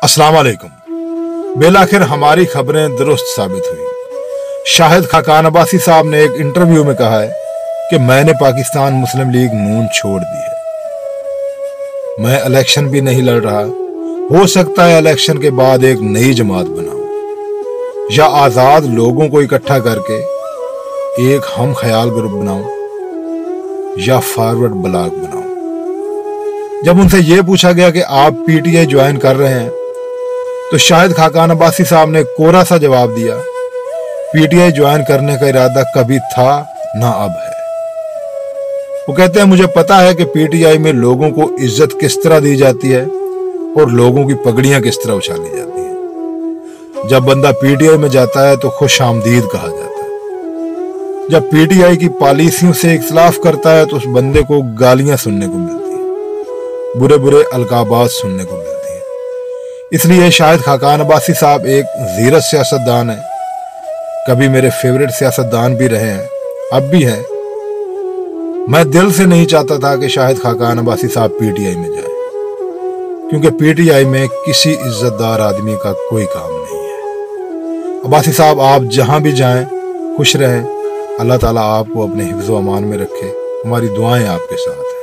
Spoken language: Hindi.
अस्सलाम वालेकुम। बिलाखिर हमारी खबरें दुरुस्त साबित हुई। शाहिद खाकान अब्बासी साहब ने एक इंटरव्यू में कहा है कि मैंने पाकिस्तान मुस्लिम लीग नून छोड़ दी है। मैं इलेक्शन भी नहीं लड़ रहा। हो सकता है इलेक्शन के बाद एक नई जमात बनाऊं या आजाद लोगों को इकट्ठा करके एक हम ख्याल ग्रुप बनाऊं या फॉरवर्ड ब्लॉक बनाऊं। जब उनसे यह पूछा गया कि आप पीटीआई ज्वाइन कर रहे हैं तो शाहिद खाकान अब्बासी साहब ने कोरा सा जवाब दिया, पीटीआई ज्वाइन करने का इरादा कभी था ना अब है। वो कहते हैं मुझे पता है कि पीटीआई में लोगों को इज्जत किस तरह दी जाती है और लोगों की पगड़ियां किस तरह उछाली जाती हैं। जब बंदा पीटीआई में जाता है तो खुश आमदीद कहा जाता है। जब पीटीआई की पॉलिसियों से इख्तिलाफ करता है तो उस बंदे को गालियां सुनने को मिलती है, बुरे बुरे अलकाबात सुनने को मिलती है। इसलिए शाहिद खाकान अब्बासी साहब एक जीरत सियासतदान है। कभी मेरे फेवरेट सियासतदान भी रहे हैं, अब भी हैं। मैं दिल से नहीं चाहता था कि शाहिद खाकान अब्बासी साहब पीटीआई में जाए, क्योंकि पीटीआई में किसी इज्जतदार आदमी का कोई काम नहीं है। अब्बासी साहब आप जहां भी जाएं खुश रहें। अल्लाह ताला आपको अपने हिफ्ज़ व अमान में रखे। हमारी दुआएं आपके साथ हैं।